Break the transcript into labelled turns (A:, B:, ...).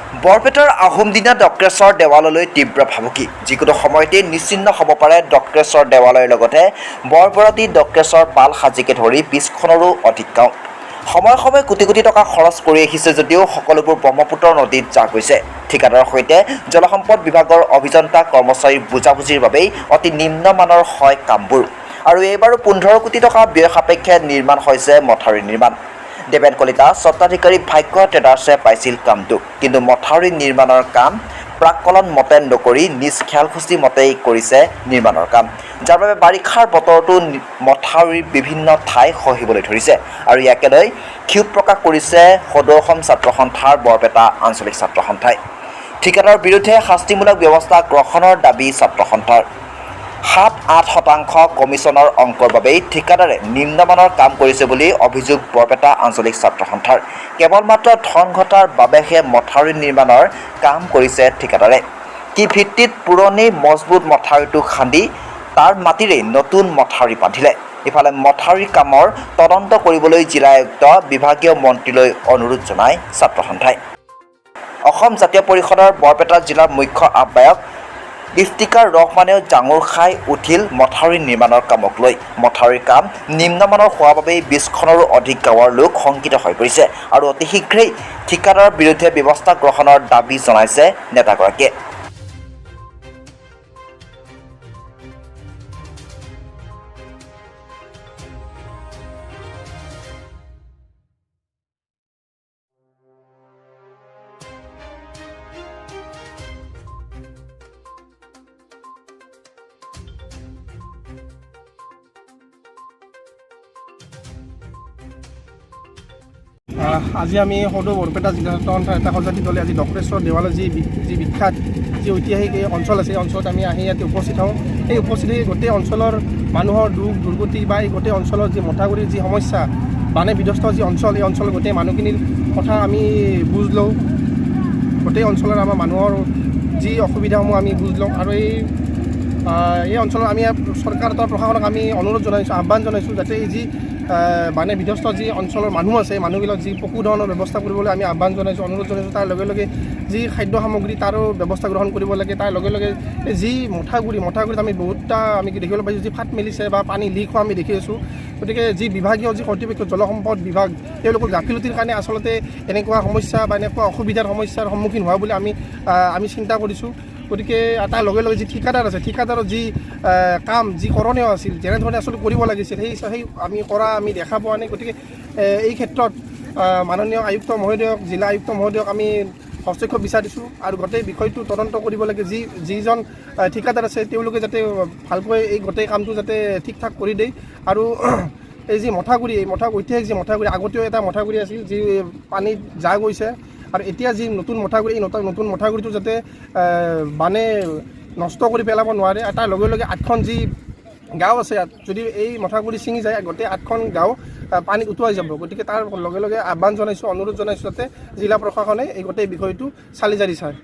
A: বৰপেটাৰ আহোমদিনা ডক্ৰেশ্বৰ দেৱালয়লৈ তীব্ৰ ভাবুকি যিকোনো সময়তে নিশ্চিন্ন হ'ব পাৰে ডক্ৰেশ্বৰ দেৱালয়ৰ লগতে বৰবৰাতি ডক্ৰেশ্বৰ পাল সাজিকে ধৰি 20খনৰো অধিক গাঁও সময়ে সময়ে কোটি কোটি টকা খৰচ কৰি আহিছে যদিও সকলোবোৰ ব্ৰহ্মপুত্ৰ নদীত জাহ গৈছে। ঠিকাদাৰৰ সৈতে জলসম্পদ বিভাগৰ অভিযন্তা কৰ্মচাৰীৰ বুজাবুজিৰ বাবেই অতি নিম্নমানৰ হয় কামবোৰ আৰু এইবাৰো 15 কোটি টকা ব্যয় সাপেক্ষে নিৰ্মাণ হৈছে মথাউৰি নিৰ্মাণ। দেৱেন কলিতা স্বত্বাধিকাৰী ভাগ্য ট্ৰেডাৰ্ছে পাইছিল কামটো, কিন্তু মথাউৰি নিৰ্মাণৰ কাম প্ৰাককলন মতে নকৰি নিজ খেয়ালখুচি মতেই কৰিছে নিৰ্মাণৰ কাম, যাৰ বাবে বাৰিষাৰ বতৰতো মথাউৰিৰ বিভিন্ন ঠাই খহিবলৈ ধৰিছে আৰু ইয়াকে লৈ ক্ষোভ প্ৰকাশ কৰিছে সদৌ অসম ছাত্ৰ সন্থাৰ বৰপেটা আঞ্চলিক ছাত্ৰ সন্থাই। ঠিকাদাৰৰ বিৰুদ্ধে শাস্তিমূলক ব্যৱস্থা গ্ৰহণৰ দাবী ছাত্ৰ সন্থাৰ। 7-8% কমিছনৰ অংকৰ বাবেই ঠিকাদাৰে নিম্নমানৰ কাম কৰিছে বুলি অভিযোগ বৰপেটা আঞ্চলিক ছাত্ৰ সন্থাৰ। কেৱল মাত্ৰ ধন ঘটাৰ বাবেহে মথাউৰি নিৰ্মাণৰ কাম কৰিছে ঠিকাদাৰে। কি ভিত্তিত পুৰণি মজবুত মথাউৰিটো খান্দি তাৰ মাটিৰে নতুন মথাউৰি বান্ধিলে? ইফালে মথাউৰি কামৰ তদন্ত কৰিবলৈ জিলা আয়ুক্ত বিভাগীয় মন্ত্ৰীলৈ অনুৰোধ জনায় ছাত্ৰ সন্থাই। অসম জাতীয় পৰিষদৰ বৰপেটা জিলাৰ মুখ্য আহ্বায়ক ইফতিকাৰ ৰহমানেও জাঙুৰ খাই উঠিল মথাউৰি নিৰ্মাণৰ কামক লৈ। মথাউৰিৰ কাম নিম্নমানৰ হোৱাৰ বাবেই 20খনৰো অধিক গাঁৱৰ লোক শংকিত হৈ পৰিছে আৰু অতি শীঘ্ৰেই ঠিকাদাৰৰ বিৰুদ্ধে ব্যৱস্থা গ্ৰহণৰ দাবী জনাইছে নেতাগৰাকীয়ে।
B: আজি আমি সদৌ বৰপেটা জিলা এটা সজাতি দলে আজি ডক্ৰেশ্বৰ দেৱালয় যি বিখ্যাত যি ঐতিহাসিক এই অঞ্চল আছে, এই অঞ্চলত আমি আহি ইয়াতে উপস্থিত হওঁ। এই উপস্থিতি গোটেই অঞ্চলৰ মানুহৰ দুখ দুৰ্গতি বা এই গোটেই অঞ্চলৰ যি মথাউৰিৰ যি সমস্যা, বানে বিধ্বস্ত যি অঞ্চল, এই অঞ্চলৰ গোটেই মানুহখিনিৰ কথা আমি বুজ লওঁ। গোটেই অঞ্চলৰ আমাৰ মানুহৰ যি অসুবিধাসমূহ আমি বুজ লওঁ আৰু এই অঞ্চলত আমি চৰকাৰ তথা প্ৰশাসনক আমি অনুৰোধ জনাইছোঁ, আহ্বান জনাইছোঁ যাতে এই যি বানে বিধ্বস্ত যি অঞ্চলৰ মানুহ আছে, মানুহবিলাক যি পশুধনৰ ব্যৱস্থা কৰিবলৈ আমি আহ্বান জনাইছোঁ, অনুৰোধ জনাইছোঁ। তাৰ লগে লগে যি খাদ্য সামগ্ৰী তাৰো ব্যৱস্থা গ্ৰহণ কৰিব লাগে। তাৰ লগে লগে যি মথাউৰিত আমি বহুতটা আমি দেখিবলৈ পাইছোঁ যি ফাট মেলিছে বা পানী লিক হোৱা আমি দেখি আছোঁ। গতিকে যি বিভাগীয় যি কৰ্তৃপক্ষ জলসম্পদ বিভাগ, তেওঁলোকৰ গাফিলতিৰ কাৰণে আচলতে এনেকুৱা সমস্যা বা এনেকুৱা অসুবিধাৰ সমস্যাৰ সন্মুখীন হোৱা বুলি আমি চিন্তা কৰিছোঁ। গতিকে তাৰ লগে লগে যি ঠিকাদাৰ আছে, ঠিকাদাৰৰ যি কাম যি কৰণীয় আছিল, যেনেধৰণে আচলতে কৰিব লাগিছিল সেই আমি দেখা পোৱা নাই। গতিকে এই ক্ষেত্ৰত মাননীয় আয়ুক্ত মহোদয়ক, জিলা আয়ুক্ত মহোদয়ক আমি হস্তক্ষেপ বিচাৰিছোঁ আৰু গোটেই বিষয়টো তদন্ত কৰিব লাগে। যিজন ঠিকাদাৰ আছে তেওঁলোকে যাতে ভালকৈ এই গোটেই কামটো যাতে ঠিক ঠাক কৰি দিয়ে আৰু এই যি মথাউৰি, ঐতিহাসিক যি মথাউৰি, আগতেও এটা মথাউৰি আছিল যি পানীত জাহ গৈছে আৰু এতিয়া যি নতুন মথাউৰি, এই নতুন মথাউৰিটো যাতে বানে নষ্ট কৰি পেলাব নোৱাৰে। তাৰ লগে লগে 8খন যি গাঁও আছে, যদি এই মথাউৰি ছিঙি যায় গোটেই 8খন গাঁও পানীত উটুৱাই যাব। গতিকে তাৰ লগে লগে আহ্বান জনাইছোঁ, অনুৰোধ জনাইছোঁ যাতে জিলা প্ৰশাসনে এই গোটেই বিষয়টো চালি জাৰি চায়।